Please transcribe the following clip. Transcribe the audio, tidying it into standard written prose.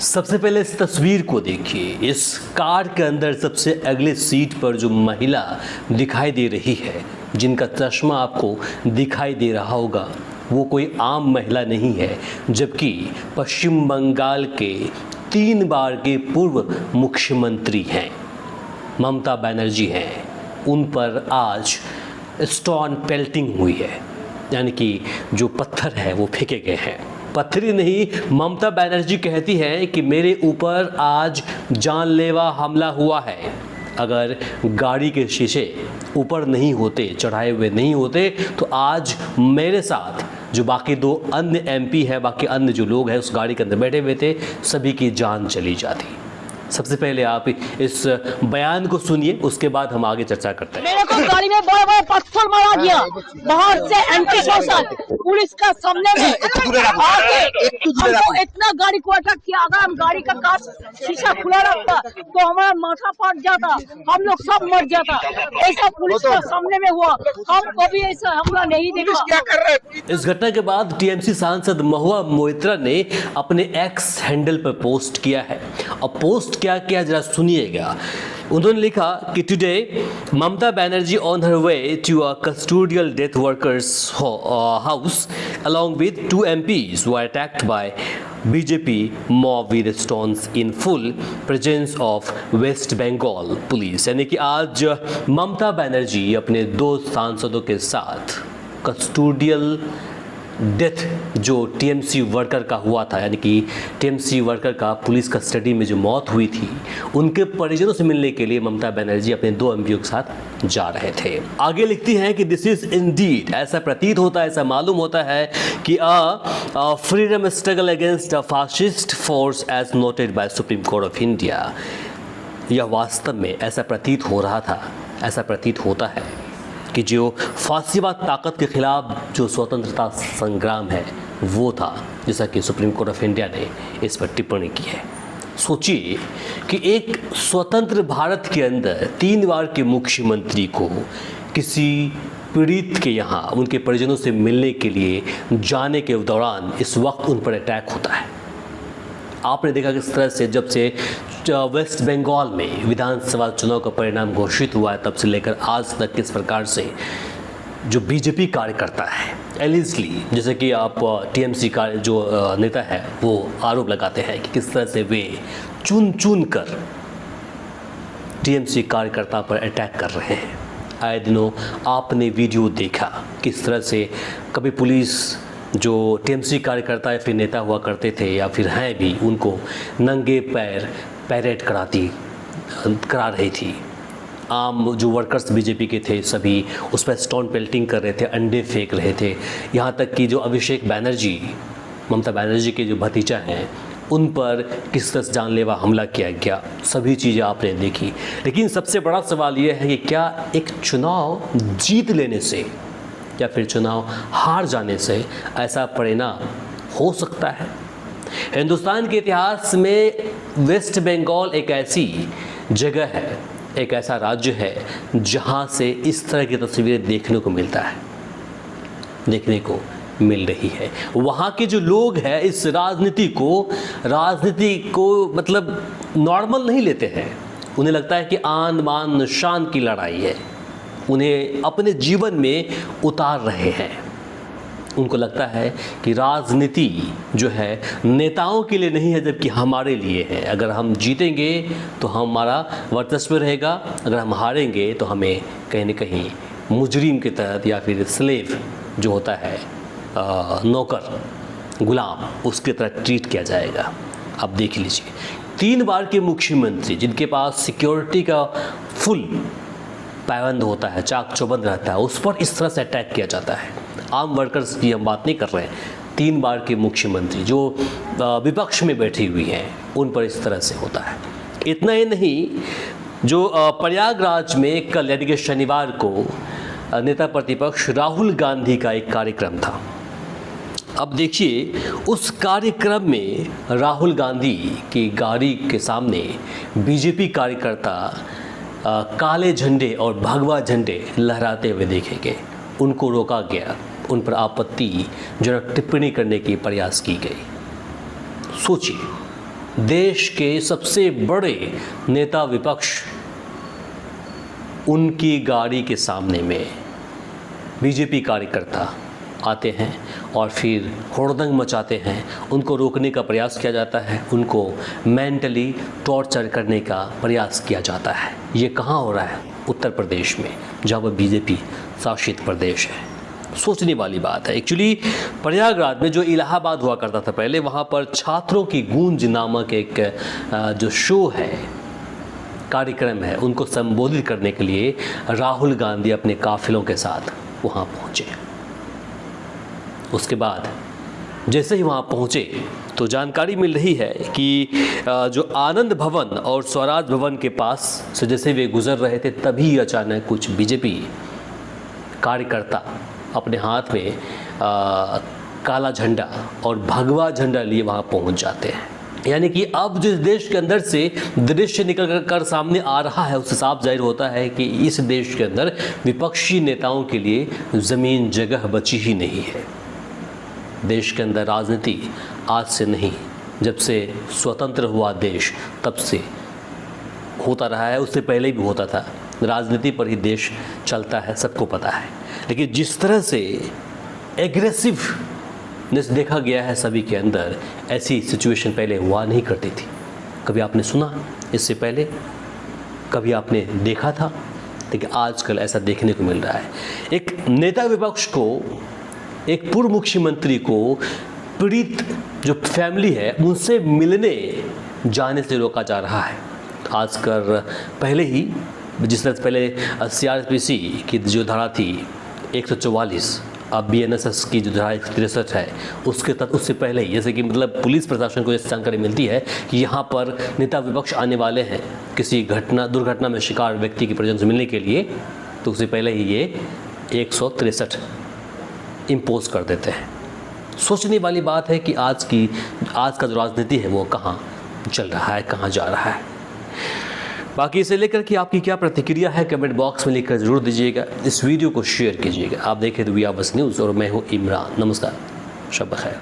सबसे पहले इस तस्वीर को देखिए। इस कार के अंदर सबसे अगले सीट पर जो महिला दिखाई दे रही है, जिनका चश्मा आपको दिखाई दे रहा होगा, वो कोई आम महिला नहीं है, जबकि पश्चिम बंगाल के 3 बार के पूर्व मुख्यमंत्री हैं, ममता बनर्जी हैं। उन पर आज स्टोन पेल्टिंग हुई है, यानी कि जो पत्थर है वो फेंके गए हैं। पत्थर ही नहीं, ममता बनर्जी कहती हैं कि मेरे ऊपर आज जानलेवा हमला हुआ है। अगर गाड़ी के शीशे ऊपर नहीं होते, चढ़ाए हुए नहीं होते, तो आज मेरे साथ जो बाकी 2 अन्य एमपी हैं, बाकी अन्य जो लोग हैं उस गाड़ी के अंदर बैठे हुए थे, सभी की जान चली जाती। सबसे पहले आप इस बयान को सुनिए, उसके बाद हम आगे चर्चा करते हैं। मेरे को गाड़ी में बड़ा पत्थर मारा गया, बाहर से एंटी सोशल पुलिस का सामने में आके हमको इतना गाड़ी को अटैक किया। अगर हम गाड़ी का कांच शीशा खुला रखता तो हमारा माथा फट जाता, हम लोग सब मर जाता। ऐसा पुलिस का सामने में हुआ, हम कभी ऐसा हमला नहीं देखा। क्या कर रहे? इस घटना के बाद टीएमसी सांसद महुआ मोइत्रा ने अपने एक्स हैंडल पर पोस्ट किया है। और पोस्ट क्या किया जरा सुनिएगा। उन्होंने लिखा कि today Mamata Banerjee on her way to a custodial death workers house along with 2 MPs were attacked by BJP mob with stones in full presence of West Bengal police। यानी कि आज ममता बनर्जी अपने 2 सांसदों के साथ कस्टोडियल डेथ जो टीएमसी वर्कर का हुआ था, यानी कि टीएमसी वर्कर का पुलिस कस्टडी में जो मौत हुई थी, उनके परिजनों से मिलने के लिए ममता बनर्जी अपने 2 एमपीओ के साथ जा रहे थे। आगे लिखती हैं कि दिस इज इंडीड, ऐसा प्रतीत होता है, ऐसा मालूम होता है कि freedom struggle against a fascist force as noted by supreme court of India. यह वास्तव में ऐसा प्रतीत हो रहा था, ऐसा प्रतीत होता है कि जो फासिवाद ताकत के खिलाफ जो स्वतंत्रता संग्राम है वो था, जैसा कि सुप्रीम कोर्ट ऑफ इंडिया ने इस पर टिप्पणी की है। सोचिए कि एक स्वतंत्र भारत के अंदर 3 बार के मुख्यमंत्री को किसी पीड़ित के यहाँ उनके परिजनों से मिलने के लिए जाने के दौरान इस वक्त उन पर अटैक होता है। आपने देखा किस तरह से जब से वेस्ट बंगाल में विधानसभा चुनाव का परिणाम घोषित हुआ है, तब से लेकर आज तक किस प्रकार से जो बीजेपी कार्यकर्ता है एलिजली, जैसे कि आप टीएमसी का जो नेता है वो आरोप लगाते हैं कि किस तरह से वे चुन चुन कर टीएमसी कार्यकर्ता पर अटैक कर रहे हैं। आए दिनों आपने वीडियो देखा किस तरह से कभी पुलिस जो टीएमसी कार्यकर्ता या फिर नेता हुआ करते थे या फिर हैं भी, उनको नंगे पैर पैरेड करा रही थी। आम जो वर्कर्स बीजेपी के थे सभी उस पर स्टोन पेल्टिंग कर रहे थे, अंडे फेंक रहे थे। यहाँ तक कि जो अभिषेक बनर्जी, ममता बनर्जी के जो भतीजा हैं, उन पर किस तरह से जानलेवा हमला किया गया, सभी चीज़ें आपने देखी। लेकिन सबसे बड़ा सवाल ये है कि क्या एक चुनाव जीत लेने से या फिर चुनाव हार जाने से ऐसा परिणाम हो सकता है? हिंदुस्तान के इतिहास में वेस्ट बंगाल एक ऐसी जगह है, एक ऐसा राज्य है जहां से इस तरह की तस्वीरें देखने को मिल रही है। वहाँ के जो लोग हैं इस राजनीति को मतलब नॉर्मल नहीं लेते हैं। उन्हें लगता है कि आन बान शान की लड़ाई है, उन्हें अपने जीवन में उतार रहे हैं। उनको लगता है कि राजनीति जो है नेताओं के लिए नहीं है, जबकि हमारे लिए है। अगर हम जीतेंगे तो हमारा वर्चस्व रहेगा, अगर हम हारेंगे तो हमें कहीं न कहीं मुजरिम के तहत या फिर स्लेव जो होता है नौकर गुलाम, उसके तरह ट्रीट किया जाएगा। अब देख लीजिए 3 बार के मुख्यमंत्री जिनके पास सिक्योरिटी का फुल पाबंद होता है, चाक चौबंद रहता है, उस पर इस तरह से अटैक किया जाता है। आम वर्कर्स की हम बात नहीं कर रहे हैं, 3 बार के मुख्यमंत्री जो विपक्ष में बैठी हुई हैं उन पर इस तरह से होता है। इतना ही नहीं, जो प्रयागराज में कल यानी कि शनिवार को नेता प्रतिपक्ष राहुल गांधी का एक कार्यक्रम था। अब देखिए उस कार्यक्रम में राहुल गांधी की गाड़ी के सामने बीजेपी कार्यकर्ता काले झंडे और भगवा झंडे लहराते हुए देखे गए। उनको रोका गया, उन पर आपत्तिजनक टिप्पणी करने की प्रयास की गई। सोचिए देश के सबसे बड़े नेता विपक्ष उनकी गाड़ी के सामने में बीजेपी कार्यकर्ता आते हैं और फिर हुड़दंग मचाते हैं, उनको रोकने का प्रयास किया जाता है, उनको मेंटली टॉर्चर करने का प्रयास किया जाता है। ये कहाँ हो रहा है? उत्तर प्रदेश में, जहाँ पर बीजेपी शासित प्रदेश है। सोचने वाली बात है। एक्चुअली प्रयागराज में जो इलाहाबाद हुआ करता था पहले, वहाँ पर छात्रों की गूंज नामक एक जो शो है, कार्यक्रम है, उनको संबोधित करने के लिए राहुल गांधी अपने काफिलों के साथ वहाँ पहुँचे। उसके बाद जैसे ही वहाँ पहुँचे तो जानकारी मिल रही है कि जो आनंद भवन और स्वराज भवन के पास से जैसे वे गुजर रहे थे, तभी अचानक कुछ बीजेपी कार्यकर्ता अपने हाथ में काला झंडा और भगवा झंडा लिए वहाँ पहुँच जाते हैं। यानी कि अब जिस देश के अंदर से दृश्य निकल कर सामने आ रहा है, उससे साफ जाहिर होता है कि इस देश के अंदर विपक्षी नेताओं के लिए ज़मीन जगह बची ही नहीं है। देश के अंदर राजनीति आज से नहीं, जब से स्वतंत्र हुआ देश तब से होता रहा है, उससे पहले भी होता था। राजनीति पर ही देश चलता है, सबको पता है। लेकिन जिस तरह से एग्रेसिवनेस देखा गया है सभी के अंदर, ऐसी सिचुएशन पहले हुआ नहीं करती थी। कभी आपने सुना इससे पहले? कभी आपने देखा था? लेकिन आजकल ऐसा देखने को मिल रहा है। एक नेता विपक्ष को, एक पूर्व मुख्यमंत्री को पीड़ित जो फैमिली है उनसे मिलने जाने से रोका जा रहा है। आजकल पहले ही, जिस तरह से पहले सीआरपीसी की जो धारा थी 144, अब बीएनएसएस की जो धारा 163 है, उसके तहत उससे पहले ही, जैसे कि मतलब पुलिस प्रशासन को ऐसी जानकारी मिलती है कि यहाँ पर नेता विपक्ष आने वाले हैं किसी दुर्घटना में शिकार व्यक्ति के परिजन से मिलने के लिए, तो उससे पहले ही ये 163 इम्पोज कर देते हैं। सोचने वाली बात है कि आज का जो राजनीति है वो कहाँ चल रहा है, कहाँ जा रहा है। बाकी इसे लेकर कि आपकी क्या प्रतिक्रिया है, कमेंट बॉक्स में लिखकर जरूर दीजिएगा। इस वीडियो को शेयर कीजिएगा। आप देखें तो वी आर बस न्यूज़ और मैं हूँ इमरान। नमस्कार, शब बखैर।